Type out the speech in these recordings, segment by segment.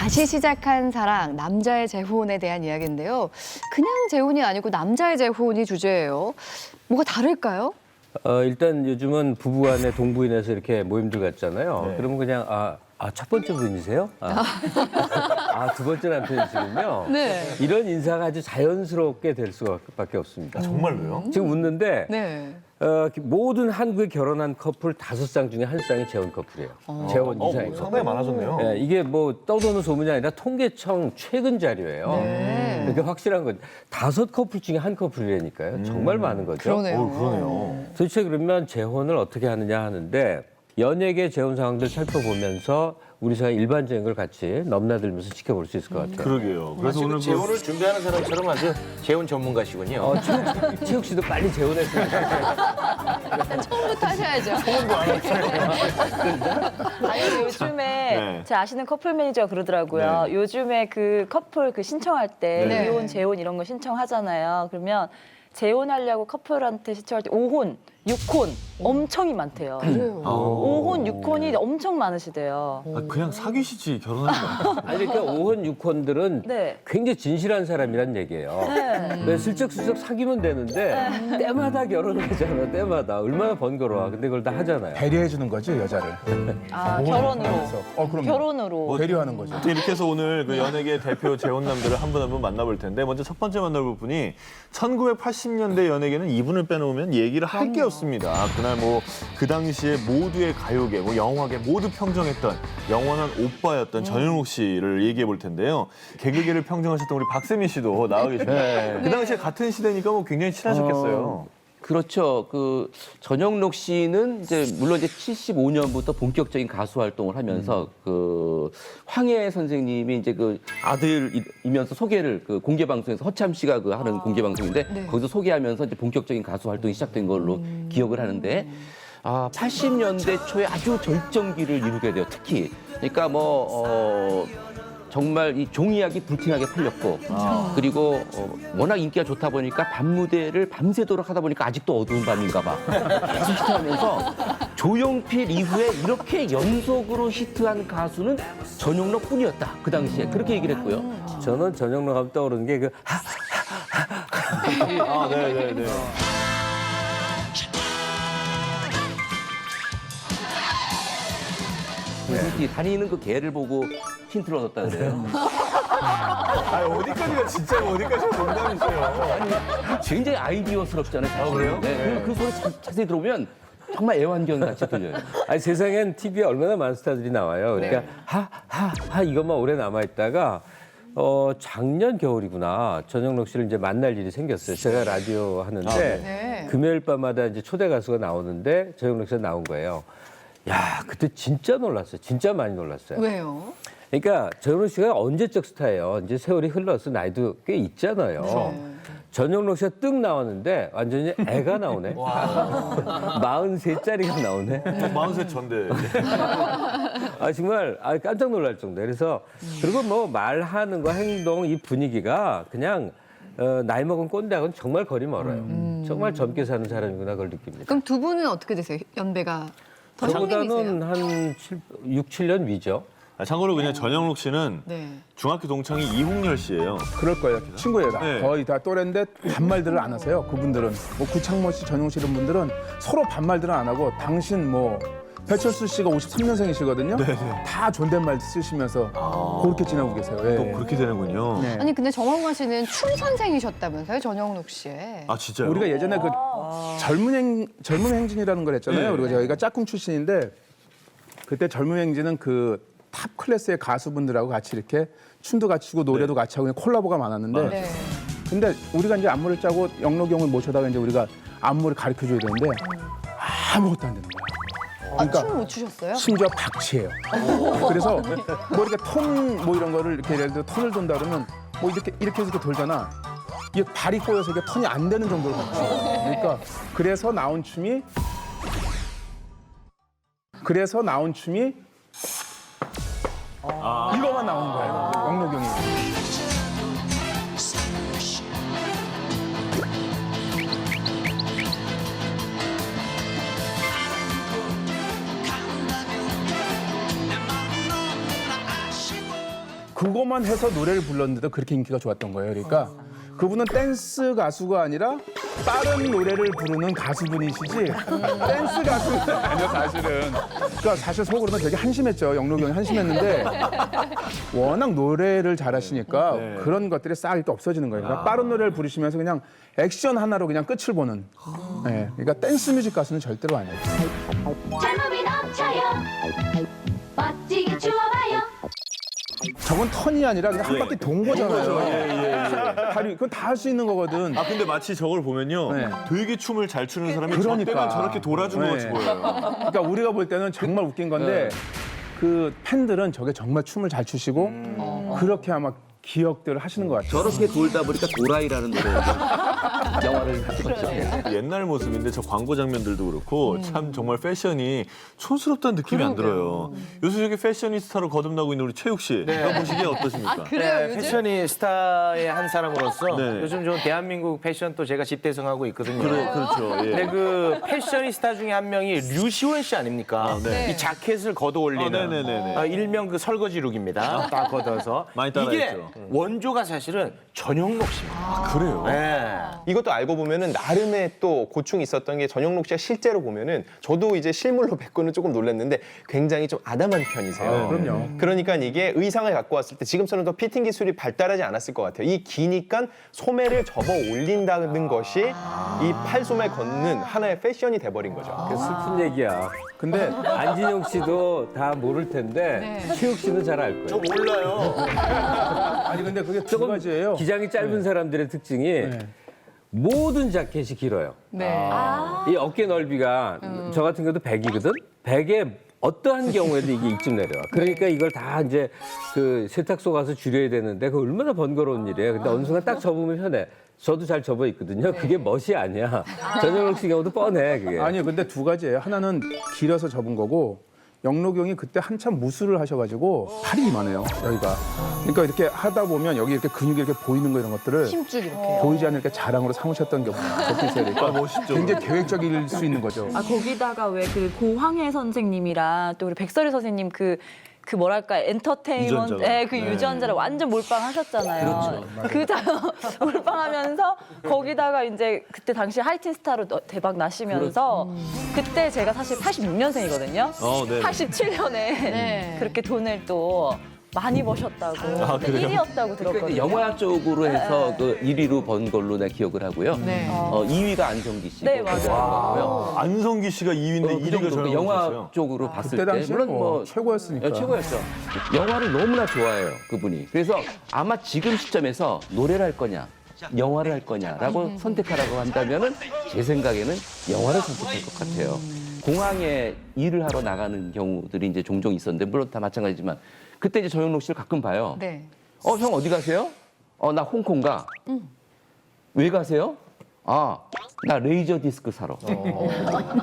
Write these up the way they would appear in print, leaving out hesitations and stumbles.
다시 시작한 사랑, 남자의 재혼에 대한 이야기인데요. 그냥 재혼이 아니고 남자의 재혼이 주제예요. 뭐가 다를까요? 일단 요즘은 부부간에 동부인해서 이렇게 모임들 갖잖아요. 네. 그러면 그냥 첫 번째 분이세요? 두 번째 남편이시군요. 네. 이런 인사가 아주 자연스럽게 될 수밖에 없습니다. 정말로요? 지금 웃는데 네. 모든 한국에 결혼한 커플 5쌍 중에 1쌍이 재혼 커플이에요. 재혼 이상의 커플. 상당히 많아졌네요. 예, 이게 뭐 떠도는 소문이 아니라 통계청 최근 자료예요. 네. 그러니까 확실한 건 5커플 중에 1커플이라니까요. 정말 많은 거죠. 그러네요. 그러네요. 도대체 그러면 재혼을 어떻게 하느냐 하는데 연예계 재혼 상황들 살펴보면서 우리 사회 일반적인 걸 같이 넘나들면서 지켜볼 수 있을 것 같아요. 그러게요. 그래서 오늘 재혼을 준비하는 사람처럼 아주 재혼 전문가시군요. 최욱 씨도 빨리 재혼했으면 좋겠어요. 처음부터 하셔야죠. 아니 요즘에 네. 제 아시는 커플 매니저가 그러더라고요. 네. 요즘에 그 커플 그 신청할 때 네. 이혼, 재혼 이런 거 신청하잖아요. 그러면 재혼하려고 커플한테 신청할 때 5혼, 6혼 엄청이 많대요. 그래요. 5혼, 6혼이 엄청 많으시대요. 그냥 사귀시지 결혼하는 거. 아니 그러니까 5혼, 6혼들은 네. 굉장히 진실한 사람이란 얘기예요. 네, 슬쩍슬쩍 사귀면 되는데 때마다 결혼을 하잖아. 때마다. 얼마나 번거로워. 근데 그걸 다 하잖아요. 배려해 주는 거죠, 여자를. 아, 결혼으로. 그럼 결혼으로. 배려하는 거죠. 이렇게 해서 오늘 그 연예계 대표 재혼남들을 한 분 한 분 만나볼 텐데 먼저 첫 번째 만나볼 분이 1980년대 연예계는 이분을 빼놓으면 얘기를 할 게 없습니다. 그날 뭐 그 당시에 모두의 가요계, 뭐 영화계 모두 평정했던 영원한 오빠였던 전현욱 씨를 얘기해 볼 텐데요. 개그계를 평정하셨던 우리 박세민 씨도 나와 계십니다. 그 당시에 같은 시대니까 뭐 굉장히 친하셨겠어요. 그렇죠. 그 전영록 씨는 이제 물론 이제 75년부터 본격적인 가수 활동을 하면서 그 황해 선생님이 이제 그 아들이면서 소개를 그 공개 방송에서 허참 씨가 그 하는 공개 방송인데 거기서 소개하면서 이제 본격적인 가수 활동이 시작된 걸로 기억을 하는데 80년대 초에 아주 절정기를 이루게 돼요. 특히 그러니까 정말 이 종이학이 불티나게 팔렸고 그리고 워낙 인기가 좋다 보니까 밤무대를 밤새도록 하다 보니까 아직도 어두운 밤인가 봐 계속 히트하면서 조용필 이후에 이렇게 연속으로 히트한 가수는 전용록 뿐이었다 그 당시에 그렇게 얘기를 했고요. 저는 전영록 하면 떠오르는 게 네네네. 다니는 그 개를 보고 힌트를 얻었다 그래요. 어디까지가 진짜고 어디까지가 농담이세요? 굉장히 아이디어스럽잖아요. 그래요? 네. 그 소리 자세히 들어보면 정말 애완견 같이 들려요. 아니 세상엔 TV에 얼마나 많은 스타들이 나와요. 그러니까 하하하 이것만 오래 남아있다가 작년 겨울이구나. 전영록 씨를 이제 만날 일이 생겼어요. 제가 라디오 하는데 네. 금요일 밤마다 이제 초대 가수가 나오는데 전영록 씨가 나온 거예요. 야, 그때 진짜 놀랐어요. 진짜 많이 놀랐어요. 왜요? 그러니까 전영록 씨가 언제적 스타예요. 이제 세월이 흘러서 나이도 꽤 있잖아요. 전영록 씨가 뜩 나왔는데 완전히 애가 나오네. 43짜리가 나오네. 43 전대. 정말 깜짝 놀랄 정도. 그래서 그리고 뭐 말하는 거 행동 이 분위기가 그냥 나이 먹은 꼰대하고는 정말 거리 멀어요. 정말 젊게 사는 사람이구나 그걸 느낍니다. 그럼 두 분은 어떻게 되세요? 연배가 더 형님이세요? 저보다는 한 6, 7년 위죠. 참고로 그냥 전영록 씨는 네. 중학교 동창이 이홍렬 씨예요. 그럴 거예요. 친구예요. 다. 네. 거의 다 또래인데 반말들을 안 하세요. 그분들은. 뭐 구창모 씨, 전용 씨 이런 분들은 서로 반말들은 안 하고 당신 뭐 배철수 씨가 53년생이시거든요. 다 존댓말 쓰시면서 그렇게 지내고 계세요. 예. 또 그렇게 되는군요. 네. 아니 근데 정원관 씨는 춤 선생이셨다면서요? 전영록 씨의. 아 진짜요? 우리가 예전에 그 젊은 행진이라는 걸 했잖아요. 네. 그리고 저희가 짝꿍 출신인데 그때 젊은 행진은 그 탑 클래스의 가수분들하고 같이 이렇게 춤도 같이 추고 노래도 같이 하고 그냥 콜라보가 많았는데 네. 근데 우리가 이제 안무를 짜고 영록이 형을 모셔다가 이제 우리가 안무를 가르쳐 줘야 되는데 아무것도 안 되는 거야. 춤을 못 추셨어요? 심지어 박치예요. 그래서 뭐 이렇게 톤 뭐 이런 거를 이렇게 예를 들어 톤을 돈다 그러면 뭐 이렇게 해서 이렇게 돌잖아. 이게 발이 꼬여서 이게 톤이 안 되는 정도로 박치. 그러니까 그래서 나온 춤이 이거만 나온 거예요. 영록이 형이. 그것만 해서 노래를 불렀는데도 그렇게 인기가 좋았던 거예요. 그러니까 그분은 댄스 가수가 아니라 빠른 노래를 부르는 가수분이시지 댄스 가수는 아니요 사실은. 그러니까 사실 속으로는 되게 한심했죠. 영록이 형이 한심했는데 워낙 노래를 잘하시니까 그런 것들이 싹 이렇게 없어지는 거예요. 그러니까 빠른 노래를 부르시면서 그냥 액션 하나로 그냥 끝을 보는. 네, 그러니까 댄스 뮤직 가수는 절대로 아니에요. 젊음이 넘쳐요 멋지게 추워봐요 저건 턴이 아니라 그냥 한 바퀴 돈 거잖아요. 다리 그건 다 할 수 있는 거거든. 아 근데 마치 저걸 보면요, 네. 되게 춤을 잘 추는 사람이 저 그러니까. 때는 저렇게 돌아준 것 같이 네. 보여요. 그러니까 우리가 볼 때는 정말 웃긴 건데 그 팬들은 저게 정말 춤을 잘 추시고 그렇게 아마 기억들을 하시는 것 같아요. 저렇게 돌다 보니까 도라이라는 노래가 영화를 찍었죠. 옛날 모습인데 저 광고 장면들도 그렇고 참 정말 패션이 촌스럽다는 느낌이 안 들어요. 요새 저기 패셔니스타로 거듭나고 있는 우리 최욱 씨, 이거 보시기에 어떠십니까? 그래요, 요즘? 패셔니스타의 한 사람으로서 네. 요즘 좀 대한민국 패션 또 제가 집대성하고 있거든요. 그렇죠. 예. 근데 그 패셔니스타 중에 한 명이 류시원 씨 아닙니까? 네. 이 자켓을 걷어 올리는 네네네네. 일명 그 설거지 룩입니다. 딱 걷어서 많이 이게 따라했죠. 원조가 사실은 전영록 씨입니다. 그래요? 네. 이것도 알고 보면은 나름의 또 고충이 있었던 게 전영록 씨가 실제로 보면은 저도 이제 실물로 뵙고는 조금 놀랐는데 굉장히 좀 아담한 편이세요. 그럼요. 그러니까 이게 의상을 갖고 왔을 때 지금처럼 더 피팅 기술이 발달하지 않았을 것 같아요. 이 기니까 소매를 접어 올린다는 것이 이 팔소매 걷는 하나의 패션이 돼버린 거죠. 그 슬픈 얘기야. 근데 안진영 씨도 다 모를 텐데 최욱 씨는 잘 알 거예요. 몰라요. 아니 근데 그게 두 조금 가지예요. 기장이 짧은 사람들의 특징이 모든 자켓이 길어요. 네. 이 어깨 넓이가 저 같은 경우도 100이거든. 100에 어떠한 경우에도 이게 이쯤 내려와. 그러니까 이걸 다 이제 그 세탁소 가서 줄여야 되는데 그 얼마나 번거로운 일이에요. 근데 어느 순간 딱 접으면 편해. 저도 잘 접어 있거든요. 그게 멋이 아니야. 전영록 씨 경우도 뻔해 그게. 아니 근데 두 가지예요. 하나는 길어서 접은 거고 영록이 형이 그때 한참 무술을 하셔가지고 팔이 이만해요 여기가. 그러니까 이렇게 하다 보면 여기 이렇게 근육이 이렇게 보이는 거 이런 것들을 힘줄 이렇게. 보이지 않는 이렇게 자랑으로 삼으셨던 적도 있어요. 그러니까 멋있죠. 굉장히 계획적일 수 있는 거죠. 아 거기다가 왜 그 고황해 선생님이랑 또 우리 백설이 선생님 그 뭐랄까 엔터테인먼트 유전자가. 그 유전자를 완전 몰빵하셨잖아요. 그렇죠. 몰빵하면서 거기다가 이제 그때 당시 하이틴 스타로 대박 나시면서 그때 제가 사실 86년생이거든요. 네. 87년에 네. 그렇게 돈을 또 많이 버셨다고 아, 그래요? 1위였다고 그러니까 들었거든요. 이제 영화 쪽으로 해서 그 1위로 번 걸로 내가 기억을 하고요. 네. 2위가 안성기 씨. 네, 맞아요. 안성기 씨가 2위인데 그 1위가 정도 전영록 영화 씨였어요. 쪽으로 봤을 그때 때 당시에 물론 뭐 최고였으니까. 최고였죠. 영화를 너무나 좋아해요 그분이. 그래서 아마 지금 시점에서 노래를 할 거냐, 영화를 할 거냐라고 선택하라고 한다면은 제 생각에는 영화를 선택할 것 같아요. 공항에 일을 하러 나가는 경우들이 이제 종종 있었는데 물론 다 마찬가지지만 그때 이제 전영록 씨를 가끔 봐요. 네. 형 어디 가세요? 나 홍콩 가. 왜 가세요? 나 레이저 디스크 사러.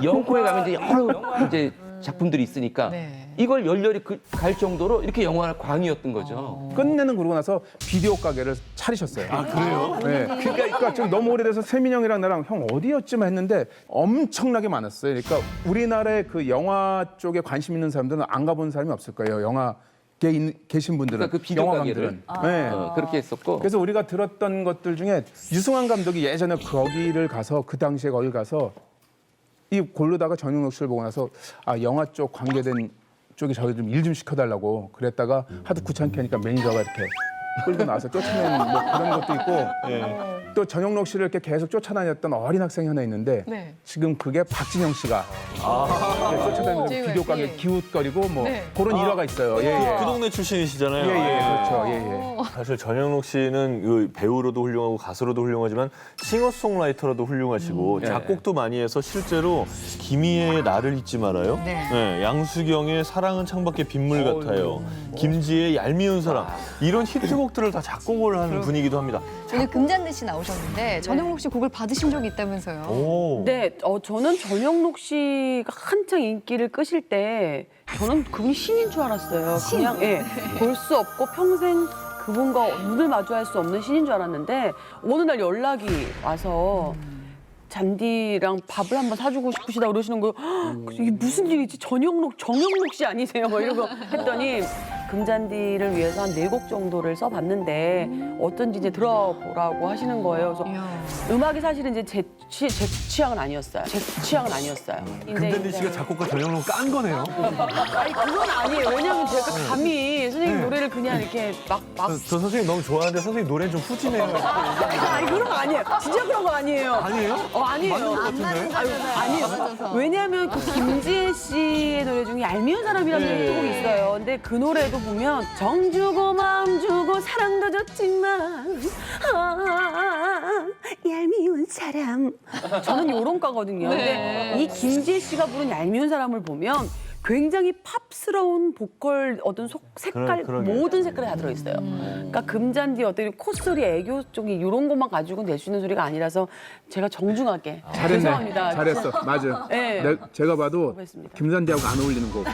홍콩에 가면 이제 여러 이제 작품들이 있으니까 네. 이걸 열렬히 갈 정도로 이렇게 영화 광이었던 거죠. 끝내는 그러고 나서 비디오 가게를 차리셨어요. 아 그래요? 네. 그러니까 지금 너무 오래돼서 세민 형이랑 나랑 형 어디였지만 했는데 엄청나게 많았어요. 그러니까 우리나라의 그 영화 쪽에 관심 있는 사람들은 안 가본 사람이 없을 거예요. 영화계에 계신 분들은. 그러니까 그 비디오 영화관들은. 가게를. 네. 그렇게 했었고. 그래서 우리가 들었던 것들 중에 유승환 감독이 예전에 거기를 가서 그 당시에 거기 가서 이 고르다가 전영록 씨를 보고 나서 영화 쪽 관계된 쪽에 저희 좀 일 좀 시켜달라고 그랬다가 하도 귀찮게 하니까 매니저가 이렇게 끌고 나와서 쫓아내는 뭐 그런 것도 있고 또 전영록 씨를 이렇게 계속 쫓아다녔던 어린 학생이 하나 있는데 네. 지금 그게 박진영 씨가 쫓아다니면서 JYP. 비디오 가게 기웃거리고 뭐 네. 그런 일화가 있어요. 그 동네 출신이시잖아요. 그렇죠. 사실 전영록 씨는 그 배우로도 훌륭하고 가수로도 훌륭하지만 싱어송라이터로도 훌륭하시고 작곡도 많이 해서 실제로 김희애의 나를 잊지 말아요. 네. 양수경의 사랑은 창밖에 빗물 같아요. 김지혜의 얄미운 사랑 이런 히트곡들을 다 작곡을 하는 분이기도 합니다. 오늘 금잔디 씨 나오셨는데 전영록 씨 곡을 받으신 적이 있다면서요. 오. 네, 저는 전영록 씨가 한창 인기를 끄실 때 저는 그분이 신인 줄 알았어요. 그냥 볼 수 없고 평생 그분과 눈을 마주할 수 없는 신인 줄 알았는데 어느 날 연락이 와서 잔디랑 밥을 한번 사주고 싶으시다 그러시는 거예요. 이게 무슨 일이지? 정영록 씨 아니세요? 뭐 이러고 했더니 금잔디를 위해서 한 4곡 정도를 써봤는데 어떤지 이제 들어보라고 하시는 거예요. 그래서 음악이 사실은 이제 제 취향은 아니었어요. 제 취향은 아니었어요. 금잔디 씨가 작곡가 전영록 깐 거네요. 아니 그건 아니에요. 왜냐면 제가 감히 선생님 노래를 그냥 이렇게 막 저 선생님 너무 좋아하는데 선생님 노래는 좀 후지네요. 아니 그런 거 아니에요. 진짜 그런 거 아니에요. 아니에요? 아니에요. 아니에요. 왜냐하면 그 김지혜 씨의 노래 중에 얄미운 사람이라는 곡이 있어요. 근데 그 노래도 보면 정 주고 마음 주고 사랑도 줬지만 얄미운 사람. 저는 요런 과거든요. 근데 이 김지혜 씨가 부른 얄미운 사람을 보면 굉장히 팝스러운 보컬 어떤 색깔 그러게. 모든 색깔이 다 들어있어요. 그러니까 금잔디 어떤 콧소리 애교 쪽이 이런 것만 가지고 낼 수 있는 소리가 아니라서 제가 정중하게 잘했네. 죄송합니다. 잘했어. 맞아. 네. 제가 봐도 고맙습니다. 김잔디하고 안 어울리는 곡.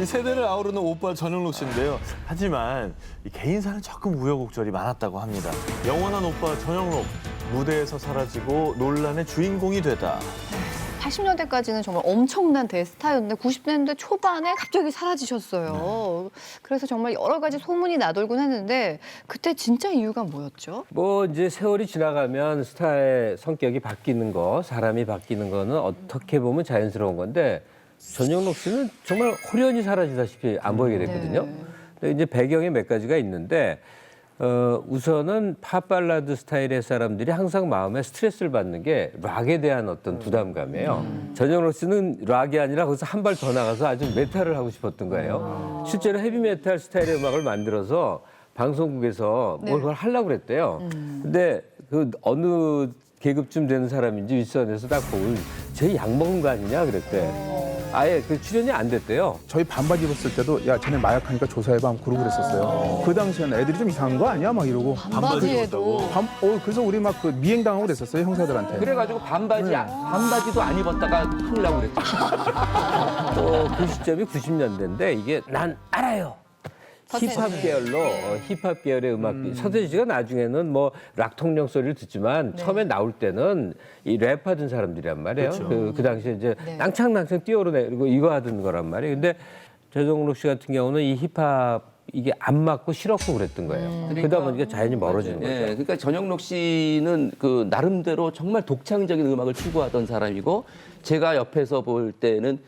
이 세대를 아우르는 오빠 전영록 씨인데요. 하지만 이 개인사는 조금 우여곡절이 많았다고 합니다. 영원한 오빠 전영록 무대에서 사라지고 논란의 주인공이 되다. 80년대까지는 정말 엄청난 대스타였는데 90년대 초반에 갑자기 사라지셨어요. 그래서 정말 여러 가지 소문이 나돌곤 했는데 그때 진짜 이유가 뭐였죠? 뭐 이제 세월이 지나가면 스타의 성격이 바뀌는 거, 사람이 바뀌는 거는 어떻게 보면 자연스러운 건데 전영록 씨는 정말 홀연히 사라지다시피 안 보이게 됐거든요. 근데 이제 배경에 몇 가지가 있는데 우선은 팝 발라드 스타일의 사람들이 항상 마음에 스트레스를 받는 게 락에 대한 어떤 부담감이에요. 전영록 씨는 락이 아니라 거기서 한 발 더 나가서 아주 메탈을 하고 싶었던 거예요. 실제로 헤비메탈 스타일의 음악을 만들어서 방송국에서 뭘 그걸 하려고 그랬대요. 근데 그 어느 계급쯤 되는 사람인지 윗선에서 딱 보고 쟤 약 먹은 거 아니냐 그랬대. 아예 그 출연이 안 됐대요. 저희 반바지 입었을 때도 야 쟤네 마약하니까 조사해봐 하면 그러고 그랬었어요. 그 당시에는 애들이 좀 이상한 거 아니야? 막 이러고. 반바지에도 그래서 우리 막 그 미행당하고 그랬었어요 형사들한테. 그래가지고 반바지도 안 입었다가 하려고 그랬죠. 또 그 시점이 90년대인데 이게 난 알아요. 힙합 계열로 힙합 계열의 음악 서태지 씨가 나중에는 뭐 락 통령 소리를 듣지만 처음에 나올 때는 이 랩하던 사람들이란 말이에요. 그 당시에 이제 낭창낭창 뛰어오르내고 이거 하던 거란 말이에요. 근데 전영록 씨 같은 경우는 이 힙합 이게 안 맞고 싫었고 그랬던 거예요. 그러다 보니까 자연히 멀어지는 거죠. 예, 그러니까 전영록 씨는 그 나름대로 정말 독창적인 음악을 추구하던 사람이고 제가 옆에서 볼 때는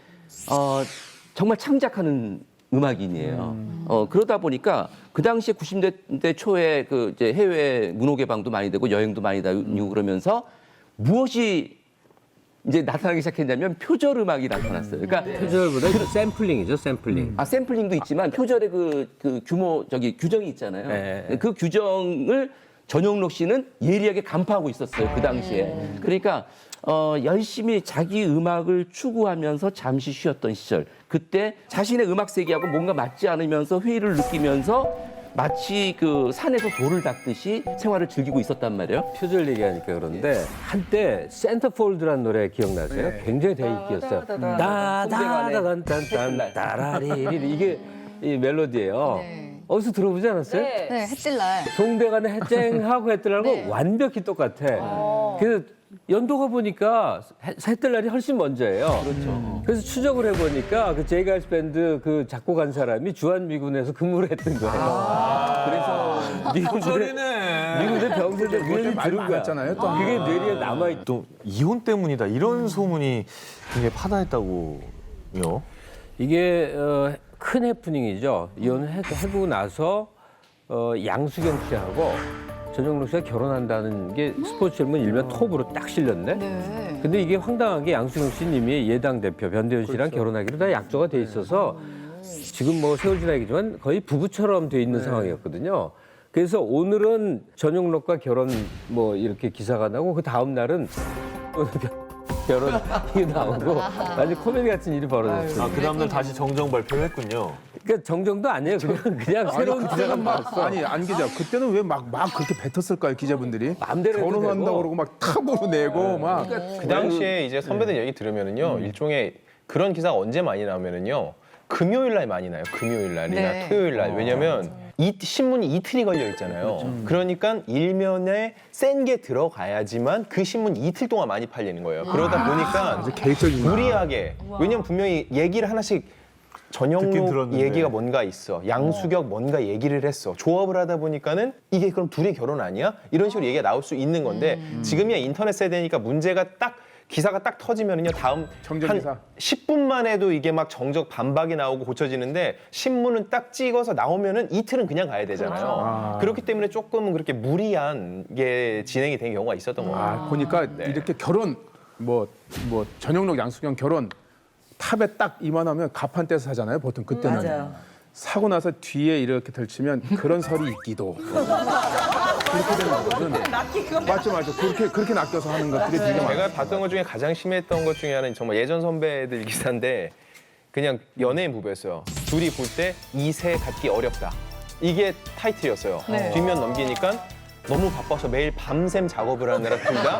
정말 창작하는 음악인이에요. 그러다 보니까 그 당시에 90년대 초에 그 이제 해외 문호 개방도 많이 되고 여행도 많이 다니고 그러면서 무엇이 이제 나타나기 시작했냐면 표절 음악이 나타났어요. 그러니까 표절보다 샘플링이죠, 샘플링. 샘플링도 있지만 표절의 그 규모 규정이 있잖아요. 네. 그 규정을 전영록 씨는 예리하게 간파하고 있었어요. 그 당시에. 그러니까 열심히 자기 음악을 추구하면서 잠시 쉬었던 시절. 그때 자신의 음악 세계하고 뭔가 맞지 않으면서 회의를 느끼면서 마치 그 산에서 돌을 닦듯이 생활을 즐기고 있었단 말이에요. 표절 얘기하니까 그런데 한때 센터폴드라는 노래 기억나세요? 굉장히 대인기였어요. 다다다단딴딴 따라리리 이게 이 멜로디예요. 어디서 들어보지 않았어요? 네, 햇질날. 송대관의 해쨍하고 햇들하고 완벽히 똑같아. 그래서 연도가 보니까 햇들날이 훨씬 먼저예요. 그렇죠. 그래서 추적을 해보니까 그 제이갈스 밴드 그 작곡한 사람이 주한미군에서 근무를 했던 거예요. 그래서 미군의 병세대 우연히 말 들은 거야. 많았잖아요, 또. 그게 뇌리에 남아있. 또 이혼 때문이다 이런 소문이 굉장히 파다했다고요. 이게 큰 해프닝이죠. 이혼을 해보고 나서 양수경 씨하고 전영록 씨가 결혼한다는 게 스포츠 신문 일면 톱으로 딱 실렸네. 네. 근데 이게 황당하게 양수경 씨님이 예당 대표 변대현 씨랑 결혼하기로 다 약조가 돼 있어서 지금 뭐 세월 지나기지만 거의 부부처럼 돼 있는 상황이었거든요. 그래서 오늘은 전영록과 결혼 뭐 이렇게 기사가 나고 그 다음 날은 결혼 이게 나오고 완전 코미디 같은 일이 벌어졌어요. 그 다음날 다시 정정 발표했군요. 그러니까 정정도 아니에요. 그냥 새로운 기사가 나왔어. 아니 안 기자 그때는 왜 막 그렇게 뱉었을까요 기자분들이? 마음대로 해도 결혼한다고 되고. 그러고 막 탑으로 내고 막. 그 당시에 이제 선배들 얘기 들으면은요 일종의 그런 기사가 언제 많이 나오면은요 금요일 날 많이 나요. 금요일 날이나 네. 토요일 날. 왜냐면 이 신문이 이틀이 걸려 있잖아요. 그러니까 일면에 센 게 들어가야지만 그 신문이 이틀 동안 많이 팔리는 거예요. 그러다 보니까 계획적이구나. 무리하게 왜냐면 분명히 얘기를 하나씩 듣긴 전영록 들었는데. 얘기가 뭔가 있어. 양수격 뭔가 얘기를 했어. 조합을 하다 보니까는 이게 그럼 둘이 결혼 아니야? 이런 식으로 얘기가 나올 수 있는 건데 지금이야 인터넷 세대니까 문제가 딱 기사가 딱 터지면은요 다음 정정기사. 한 10분만 해도 이게 막 정적 반박이 나오고 고쳐지는데 신문은 딱 찍어서 나오면은 이틀은 그냥 가야 되잖아요. 그렇기 때문에 조금은 그렇게 무리한 게 진행이 된 경우가 있었던 거예요. 아, 보니까 이렇게 결혼 뭐 전영록 양수경 결혼 탑에 딱 이만하면 가판대에서 하잖아요. 보통 그때는 사고 나서 뒤에 이렇게 덜치면 그런 설이 있기도 그렇게 되는 거거든. 맞죠. 그렇게 낚여서 하는 것들이 되게 많아요. 제가 봤던 것 중에 가장 심했던 것 중에 하나는 정말 예전 선배들 기사인데 그냥 연예인 부부였어요. 둘이 볼 때 2세 갖기 어렵다. 이게 타이틀이었어요. 뒷면 넘기니까 너무 바빠서 매일 밤샘 작업을 하느라 둘 다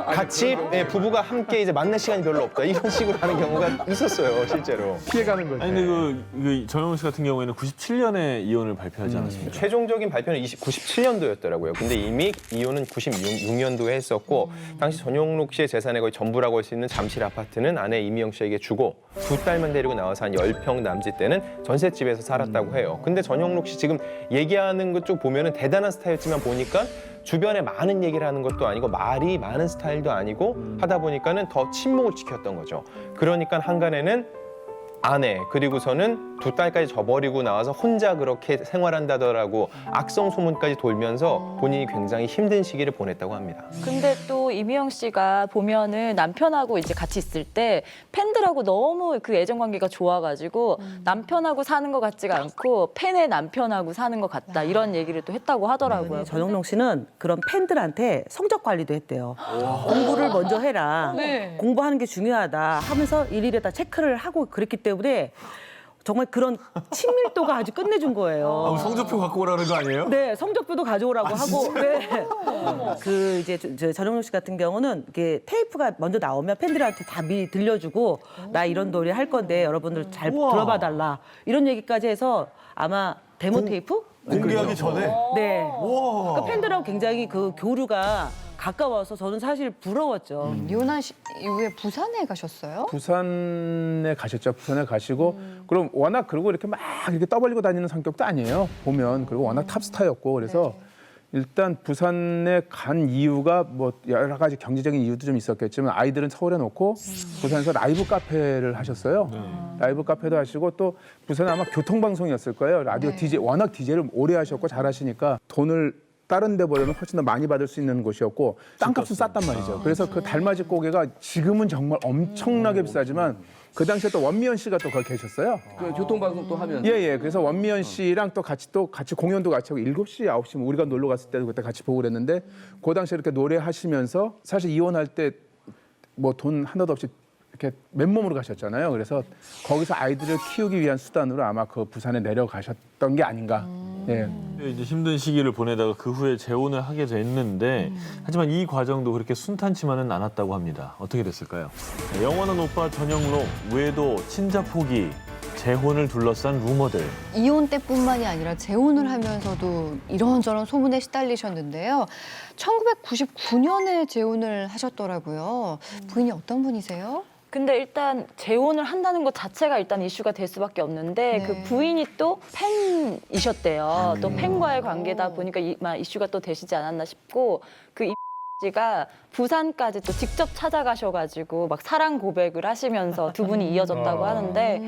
같이 부부가 함께 이제 만날 시간이 별로 없다. 이런 식으로 하는 경우가 있었어요, 실제로. 피해가는 거죠. 아니 근데 그 전영록 씨 같은 경우에는 97년에 이혼을 발표하지 않았습니까? 최종적인 발표는 97년도였더라고요. 근데 이미 이혼은 96년도에 했었고 당시 전영록 씨의 재산의 거의 전부라고 할 수 있는 잠실 아파트는 아내 이미영 씨에게 주고 두 딸만 데리고 나와서 한 10평 남짓 되는 전셋집에서 살았다고 해요. 근데 전영록 씨 지금 얘기하는 것 쪽 보면은 대단한 스타였지만 보니까 주변에 많은 얘기를 하는 것도 아니고 말이 많은 스타일도 아니고 하다 보니까는 더 침묵을 지켰던 거죠. 그러니까 한간에는 아내 그리고서는 두 딸까지 저버리고 나와서 혼자 그렇게 생활한다더라고 악성 소문까지 돌면서 본인이 굉장히 힘든 시기를 보냈다고 합니다. 근데 또 이미영 씨가 보면은 남편하고 이제 같이 있을 때 팬들하고 너무 그 애정 관계가 좋아가지고 남편하고 사는 것 같지가 않고 팬의 남편하고 사는 것 같다 이런 얘기를 또 했다고 하더라고요. 전영록 씨는 그런 팬들한테 성적 관리도 했대요. 공부를 먼저 해라. 공부하는 게 중요하다 하면서 일일이 다 체크를 하고 그랬기 때문에 정말 그런 친밀도가 아주 끝내준 거예요. 성적표 갖고 오라는 거 아니에요? 네, 성적표도 가져오라고 하고. 네. 그 이제 전영록 씨 같은 경우는 이게 테이프가 먼저 나오면 팬들한테 다 미리 들려주고 나 이런 노래 할 건데 여러분들 잘 들어봐 달라 이런 얘기까지 해서 아마 데모 테이프 공개하기 전에? 네. 그 팬들하고 굉장히 그 교류가 가까워서 저는 사실 부러웠죠. 이혼한 이후에 부산에 가셨어요? 부산에 가셨죠. 부산에 가시고 그럼 워낙 그리고 이렇게 막 이렇게 떠벌리고 다니는 성격도 아니에요. 보면 그리고 워낙 탑스타였고 그래서 일단 부산에 간 이유가 뭐 여러 가지 경제적인 이유도 좀 있었겠지만 아이들은 서울에 놓고 부산에서 라이브 카페를 하셨어요. 라이브 카페도 하시고 또 부산은 아마 교통방송이었을 거예요. 라디오 DJ 워낙 DJ를 오래 하셨고 잘하시니까 돈을 다른 데 보려면 훨씬 더 많이 받을 수 있는 곳이었고 땅값은 쌌단 말이죠. 그래서 그 달맞이 고개가 지금은 정말 엄청나게 비싸지만 그 당시에 또 원미연 씨가 또 거기 계셨어요. 그 교통방송 또 하면서. 예. 그래서 원미연 씨랑 또 같이 공연도 같이 하고 7시, 9시 우리가 놀러 갔을 때도 그때 같이 보고 그랬는데 그 당시에 이렇게 노래하시면서 사실 이혼할 때 뭐 돈 하나도 없이 이렇게 맨몸으로 가셨잖아요. 그래서 거기서 아이들을 키우기 위한 수단으로 아마 그 부산에 내려가셨던 게 아닌가. 예. 이제 힘든 시기를 보내다가 그 후에 재혼을 하게 됐는데 하지만 이 과정도 그렇게 순탄치만은 않았다고 합니다. 어떻게 됐을까요? 영원한 오빠 전영록 외도 친자 포기 재혼을 둘러싼 루머들. 이혼 때뿐만이 아니라 재혼을 하면서도 이런저런 소문에 시달리셨는데요. 1999년에 재혼을 하셨더라고요. 부인이 어떤 분이세요? 근데 일단 재혼을 한다는 것 자체가 일단 이슈가 될 수밖에 없는데 그 부인이 또 팬이셨대요. 또 팬과의 관계다 보니까 이슈가 또 되시지 않았나 싶고 그 씨가 부산까지 또 직접 찾아가셔가지고 막 사랑 고백을 하시면서 두 분이 이어졌다고 하는데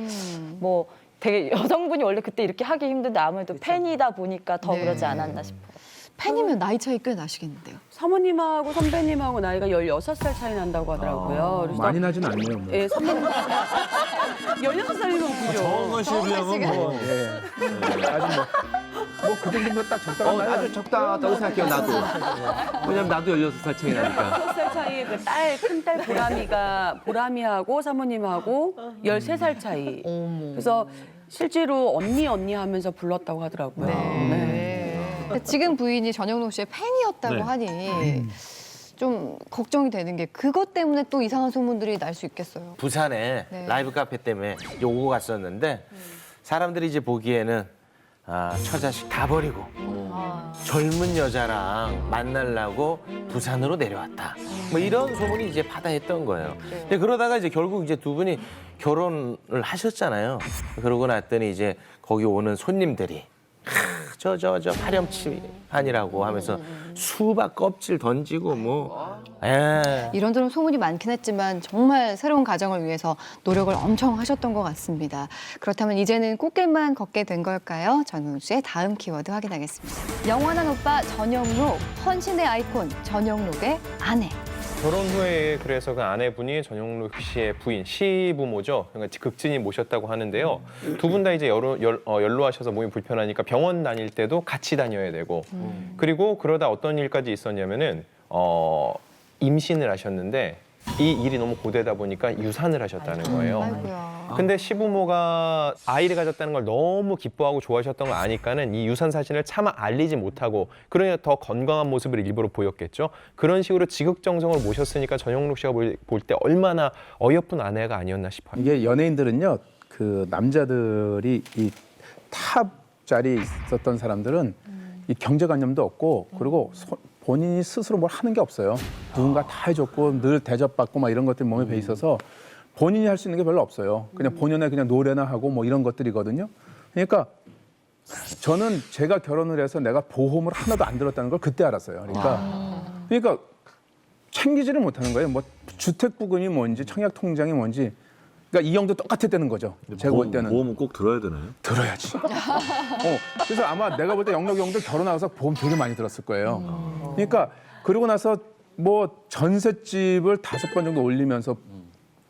뭐 되게 여성분이 원래 그때 이렇게 하기 힘든데 아무래도 팬이다 보니까 더 그러지 않았나 싶어요. 팬이면 나이 차이 꽤 나시겠는데요. 사모님하고 선배님하고 나이가 16살 차이 난다고 하더라고요. 그래서 많이 나진 않네요. 뭐. 예, 선배님 16살이면 그죠. 정원 씨에 비하면 뭐. 예. 아주 뭐 그 정도면 딱 적당한 아주 적당하다고 생각해요, 나도. 왜냐면 나도 16살 차이 나니까. 16살 차이에 그 큰딸 보람이하고 사모님하고 13살 차이. 그래서 실제로 언니 하면서 불렀다고 하더라고요. 지금 부인이 전영록 씨의 팬이었다고 하니 좀 걱정이 되는 게 그것 때문에 또 이상한 소문들이 날 수 있겠어요. 부산에 라이브 카페 때문에 오고 갔었는데 사람들이 이제 보기에는 처자식 다 버리고 젊은 여자랑 만나려고 부산으로 내려왔다. 뭐 이런 소문이 이제 바다했던 거예요. 근데 그러다가 이제 결국 이제 두 분이 결혼을 하셨잖아요. 그러고 났더니 이제 거기 오는 손님들이 저 파렴치한이라고 하면서 수박 껍질 던지고 뭐. 이런저런 소문이 많긴 했지만 정말 새로운 가정을 위해서 노력을 엄청 하셨던 것 같습니다. 그렇다면 이제는 꽃길만 걷게 된 걸까요? 전용록 씨의 다음 키워드 확인하겠습니다. 영원한 오빠 전용록, 헌신의 아이콘 전용록의 아내. 결혼 후에 그래서 그 아내분이 전용록 씨의 부인, 시부모죠. 그러니까 극진히 모셨다고 하는데요. 두 분 다 이제 연로하셔서 몸이 불편하니까 병원 다닐 때도 같이 다녀야 되고 그리고 그러다 어떤 일까지 있었냐면은 임신을 하셨는데 이 일이 너무 고되다 보니까 유산을 하셨다는 거예요. 아이고야. 근데 시부모가 아이를 가졌다는 걸 너무 기뻐하고 좋아하셨던 걸 아니까는 이 유산 사실을 차마 알리지 못하고 그러니 더 건강한 모습을 일부러 보였겠죠. 그런 식으로 지극정성을 모셨으니까 전용록 씨가 볼 때 얼마나 어여쁜 아내가 아니었나 싶어요. 이게 연예인들은요, 그 남자들이 이 탑 자리에 있었던 사람들은 이 경제관념도 없고 그리고 본인이 스스로 뭘 하는 게 없어요. 누군가 다 해줬고 늘 대접받고 막 이런 것들이 몸에 배 있어서 본인이 할 수 있는 게 별로 없어요. 그냥 본연의 그냥 노래나 하고 뭐 이런 것들이거든요. 그러니까 저는 제가 결혼을 해서 내가 보험을 하나도 안 들었다는 걸 그때 알았어요. 그러니까 챙기지를 못하는 거예요. 뭐 주택부금이 뭔지 청약통장이 뭔지. 그러니까 이 형도 똑같았다는 거죠. 제가 볼 때는. 보험은 꼭 들어야 되나요? 들어야지. 그래서 아마 내가 볼 때 영록이 형도 결혼하고서 보험 되게 많이 들었을 거예요. 그러니까 그러고 나서 뭐 전셋집을 5번 정도 올리면서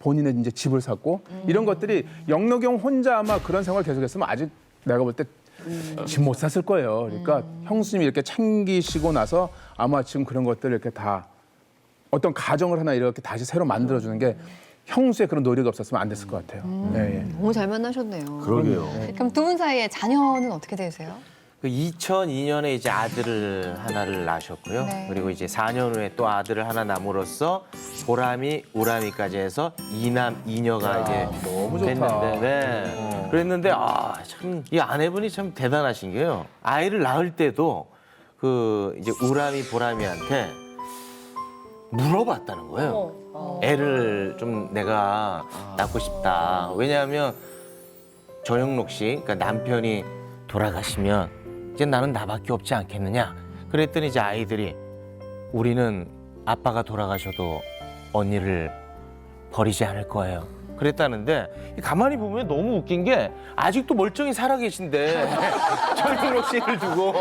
본인의 이제 집을 샀고 이런 것들이 영록이 형 혼자 아마 그런 생활 계속했으면 아직 내가 볼 때 집 못 샀을 거예요. 그러니까 형수님이 이렇게 챙기시고 나서 아마 지금 그런 것들을 이렇게 다 어떤 가정을 하나 이렇게 다시 새로 만들어주는 게 형수의 그런 노력이 없었으면 안 됐을 것 같아요. 예. 너무 잘 만나셨네요. 그러게요. 그럼 두 분 사이에 자녀는 어떻게 되세요? 2002년에 이제 아들을 하나를 낳으셨고요. 네. 그리고 이제 4년 후에 또 아들을 하나 낳음으로써 보람이, 우람이까지 해서 2남 2녀가 이제 너무 좋다. 됐는데, 네. 그랬는데 참 이 아내분이 참 대단하신 게요. 아이를 낳을 때도 그 이제 우람이, 보람이한테 물어봤다는 거예요. 애를 좀 내가 낳고 싶다. 왜냐하면 전용록 씨, 그러니까 남편이 돌아가시면 이제 나는 나밖에 없지 않겠느냐. 그랬더니 이제 아이들이 우리는 아빠가 돌아가셔도 언니를 버리지 않을 거예요. 그랬다는데 가만히 보면 너무 웃긴 게 아직도 멀쩡히 살아계신데 전용록 씨를 두고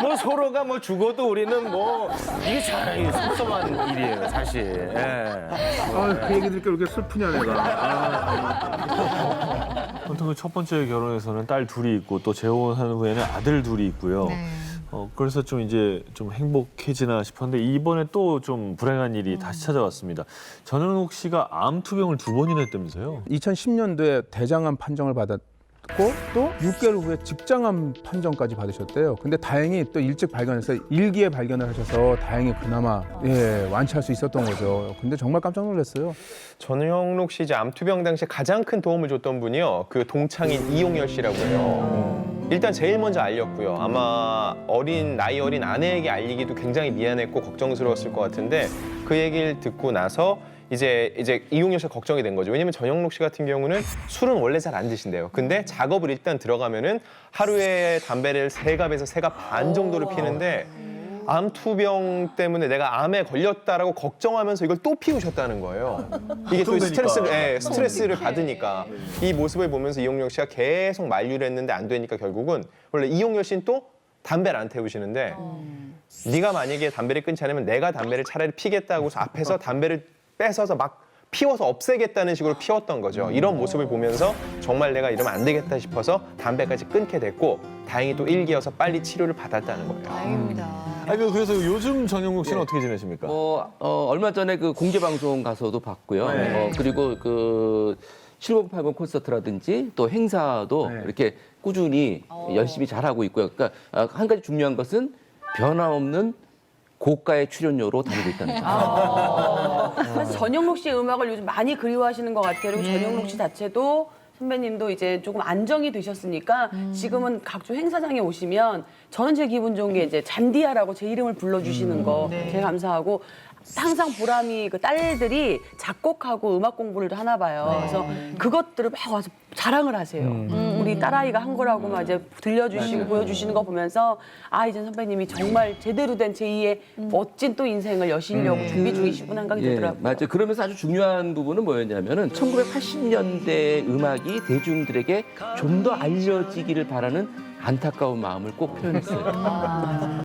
뭐 서로가 뭐 죽어도 우리는 뭐 이게 참 섭섭한 일이에요 사실. 그 얘기 들으니까 왜 이렇게 슬프냐 내가. 아무튼 그 첫 번째 결혼에서는 딸 둘이 있고 또 재혼한 후에는 아들 둘이 있고요. 그래서 좀 이제 좀 행복해지나 싶었는데 이번에 또 좀 불행한 일이 다시 찾아왔습니다. 전용록 씨가 암 투병을 2번이나 했다면서요? 2010년도에 대장암 판정을 받았고 또 6개월 후에 직장암 판정까지 받으셨대요. 근데 다행히 또 일찍 발견해서 1기에 발견을 하셔서 다행히 그나마 완치할 수 있었던 거죠. 근데 정말 깜짝 놀랐어요. 전용록 씨 이제 암투병 당시에 가장 큰 도움을 줬던 분이요. 그 동창인 이용열 씨라고 해요. 일단 제일 먼저 알렸고요. 아마 나이 어린 아내에게 알리기도 굉장히 미안했고 걱정스러웠을 것 같은데 그 얘기를 듣고 나서 이제 이용열 씨가 걱정이 된 거죠. 왜냐면 전용록 씨 같은 경우는 술은 원래 잘 안 드신대요. 근데 작업을 일단 들어가면은 하루에 담배를 3갑에서 3갑 반 정도를 피는데 암투병 때문에 내가 암에 걸렸다라고 걱정하면서 이걸 또 피우셨다는 거예요. 이게 또 스트레스를 받으니까. 이 모습을 보면서 이용열 씨가 계속 만류를 했는데 안 되니까 결국은 원래 이용열 씨는 또 담배를 안 태우시는데 네가 만약에 담배를 끊지 않으면 내가 담배를 차라리 피겠다고 해서 앞에서 담배를 뺏어서 막 피워서 없애겠다는 식으로 피웠던 거죠. 이런 모습을 보면서 정말 내가 이러면 안 되겠다 싶어서 담배까지 끊게 됐고 다행히 또 1기여서 빨리 치료를 받았다는 거예요. 다행입니다. 그래서 요즘 전용록 씨는 어떻게 지내십니까? 얼마 전에 그 공개 방송 가서도 봤고요. 그리고 그 7080 콘서트라든지 또 행사도 이렇게 꾸준히 열심히 잘하고 있고요. 그러니까 한 가지 중요한 것은 변함없는 고가의 출연료로 다니고 있다는 거. 사실 전용록 씨의 음악을 요즘 많이 그리워하시는 것 같아요. 그리고 전용록 씨 자체도 선배님도 이제 조금 안정이 되셨으니까 지금은 각종 행사장에 오시면 저는 제 기분 좋은 게 이제 잔디아라고 제 이름을 불러주시는 거 되게 감사하고 항상 보람이 그 딸들이 작곡하고 음악 공부를 하나 봐요. 그래서 그것들을 막 와서 자랑을 하세요. 우리 딸아이가 한 거라고 막 이제 들려주시고 보여주시는 거 보면서 이제 선배님이 정말 제대로 된 제2의 멋진 또 인생을 여시려고 준비 중이시구나 생각이 들더라고요. 맞아요. 그러면서 아주 중요한 부분은 뭐였냐면은 1980년대 음악이 대중들에게 좀 더 알려지기를 바라는 안타까운 마음을 꼭 표현했어요.